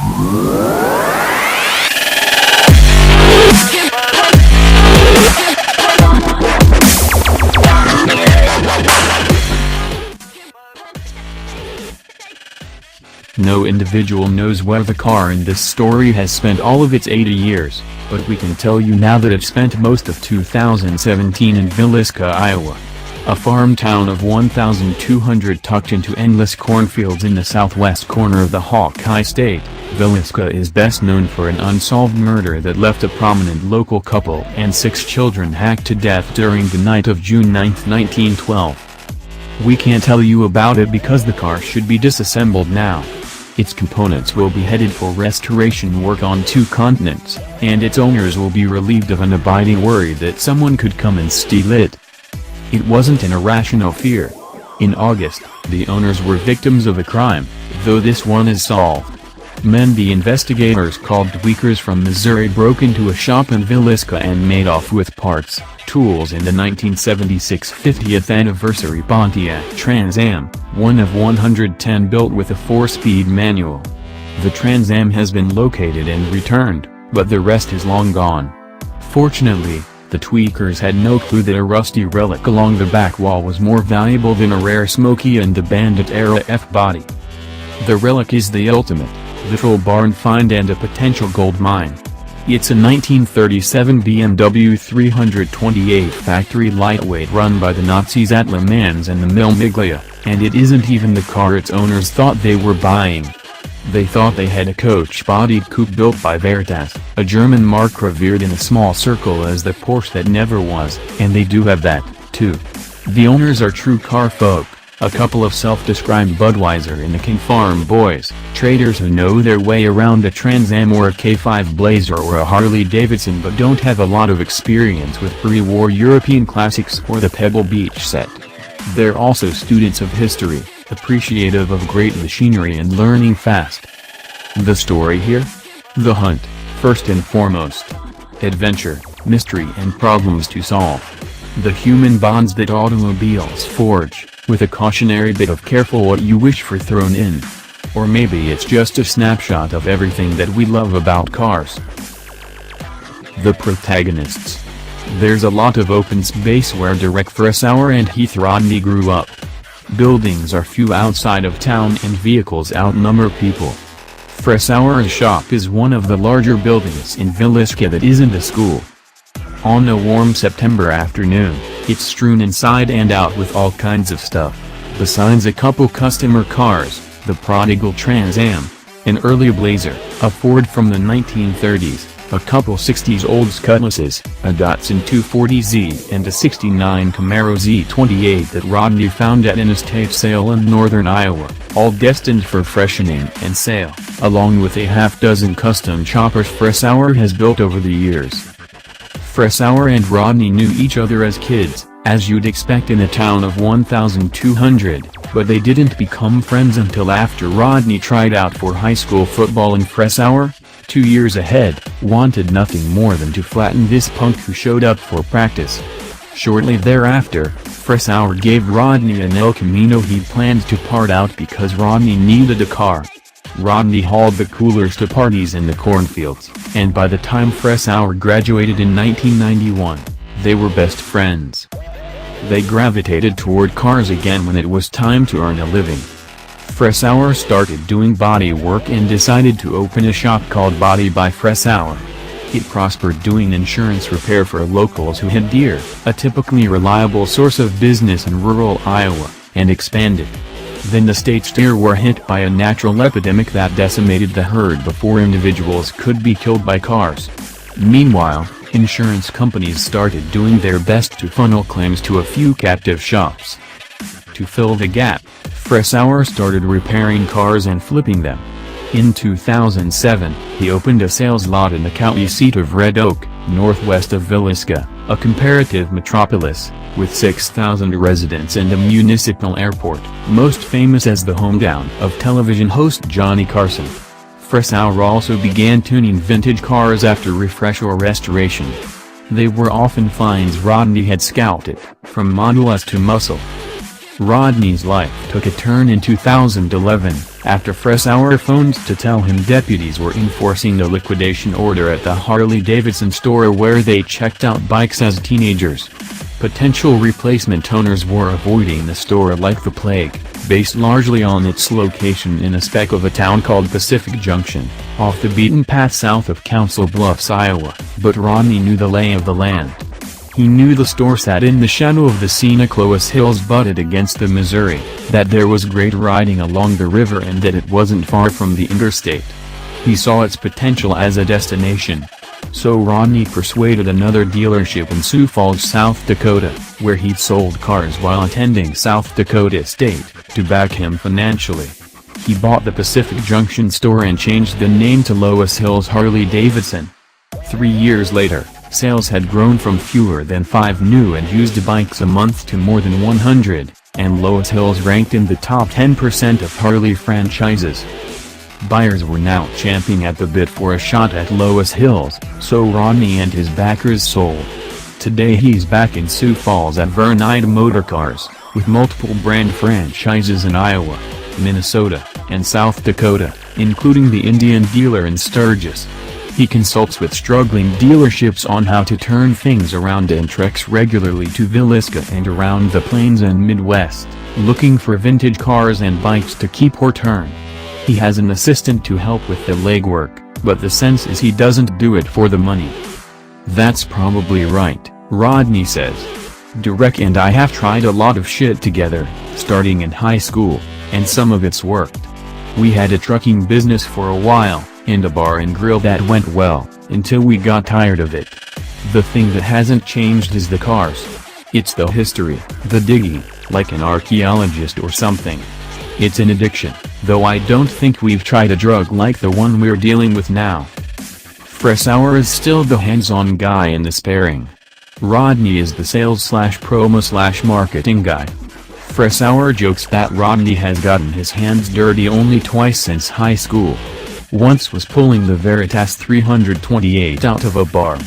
No individual knows where the car in this story has spent all of its 80 years, but we can tell you now that it spent most of 2017 in Villisca, Iowa. A farm town of 1,200 tucked into endless cornfields in the southwest corner of the Hawkeye State, Villisca is best known for an unsolved murder that left a prominent local couple and 6 children hacked to death during the night of June 9, 1912. We can't tell you about it because the car should be disassembled now. Its components will be headed for restoration work on 2 continents, and its owners will be relieved of an abiding worry that someone could come and steal it. It wasn't an irrational fear. In August, the owners were victims of a crime, though this one is solved. The investigators called tweakers from Missouri broke into a shop in Villisca and made off with parts, tools in the 1976 50th anniversary Pontiac Trans Am, one of 110 built with a 4-speed manual. The Trans Am has been located and returned, but the rest is long gone. Fortunately, the tweakers had no clue that a rusty relic along the back wall was more valuable than a rare Smokey and the Bandit-era F-body. The relic is the ultimate, literal barn find and a potential gold mine. It's a 1937 BMW 328 factory lightweight run by the Nazis at Le Mans and the Mille Miglia, and it isn't even the car its owners thought they were buying. They thought they had a coach-bodied coupe built by Veritas, a German marque revered in a small circle as the Porsche that never was, and they do have that, too. The owners are true car folk. A couple of self-described Budweiser and the King Farm boys, traders who know their way around a Trans Am or a K5 Blazer or a Harley Davidson but don't have a lot of experience with pre-war European classics or the Pebble Beach set. They're also students of history, appreciative of great machinery and learning fast. The story here? The hunt, first and foremost. Adventure, mystery and problems to solve. The human bonds that automobiles forge, with a cautionary bit of careful what you wish for thrown in. Or maybe it's just a snapshot of everything that we love about cars. The protagonists. There's a lot of open space where Derek Fressour and Heath Rodney grew up. Buildings are few outside of town and vehicles outnumber people. Fressour's shop is one of the larger buildings in Villisca that isn't a school. On a warm September afternoon, it's strewn inside and out with all kinds of stuff, besides a couple customer cars, the prodigal Trans Am, an early Blazer, a Ford from the 1930s, a couple 60s Olds Cutlasses, a Datsun 240Z and a '69 Camaro Z28 that Rodney found at an estate sale in northern Iowa, all destined for freshening and sale, along with a half-dozen custom choppers Fressour has built over the years. Fressour and Rodney knew each other as kids, as you'd expect in a town of 1,200, but they didn't become friends until after Rodney tried out for high school football and Fressour, 2 years ahead, wanted nothing more than to flatten this punk who showed up for practice. Shortly thereafter, Fressour gave Rodney an El Camino he'd planned to part out because Rodney needed a car. Rodney hauled the coolers to parties in the cornfields, and by the time Fressour graduated in 1991, they were best friends. They gravitated toward cars again when it was time to earn a living. Fressour started doing body work and decided to open a shop called Body by Fressour. It prospered doing insurance repair for locals who had deer, a typically reliable source of business in rural Iowa, and expanded. Then the state's deer were hit by a natural epidemic that decimated the herd before individuals could be killed by cars. Meanwhile, insurance companies started doing their best to funnel claims to a few captive shops. To fill the gap, Fressour started repairing cars and flipping them. In 2007, he opened a sales lot in the county seat of Red Oak, northwest of Villisca, a comparative metropolis, with 6,000 residents and a municipal airport, most famous as the hometown of television host Johnny Carson. Fressour also began tuning vintage cars after refresh or restoration. They were often finds Rodney had scouted, from Model S to Muscle. Rodney's life took a turn in 2011, after Freshour phoned to tell him deputies were enforcing a liquidation order at the Harley-Davidson store where they checked out bikes as teenagers. Potential replacement owners were avoiding the store like the plague, based largely on its location in a speck of a town called Pacific Junction, off the beaten path south of Council Bluffs, Iowa. But Rodney knew the lay of the land. He knew the store sat in the shadow of the scenic Loess Hills butted against the Missouri, that there was great riding along the river and that it wasn't far from the interstate. He saw its potential as a destination. So Rodney persuaded another dealership in Sioux Falls, South Dakota, where he'd sold cars while attending South Dakota State, to back him financially. He bought the Pacific Junction store and changed the name to Loess Hills Harley-Davidson. 3 years later, sales had grown from fewer than 5 new and used bikes a month to more than 100, and Loess Hills ranked in the top 10% of Harley franchises. Buyers were now champing at the bit for a shot at Loess Hills, so Rodney and his backers sold. Today he's back in Sioux Falls at Vernide Motorcars, with multiple brand franchises in Iowa, Minnesota, and South Dakota, including the Indian dealer in Sturgis. He consults with struggling dealerships on how to turn things around and treks regularly to Villisca and around the Plains and Midwest, looking for vintage cars and bikes to keep or turn. He has an assistant to help with the legwork, but the sense is he doesn't do it for the money. That's probably right, Rodney says. Derek and I have tried a lot of shit together, starting in high school, and some of it's worked. We had a trucking business for a while, and a bar and grill that went well, until we got tired of it. The thing that hasn't changed is the cars. It's the history, the digging, like an archaeologist or something. It's an addiction, though I don't think we've tried a drug like the one we're dealing with now. Freshour is still the hands-on guy in the sparring. Rodney is the sales/promo/marketing guy. Freshour jokes that Rodney has gotten his hands dirty only twice since high school. Once was pulling the Veritas 328 out of a bar,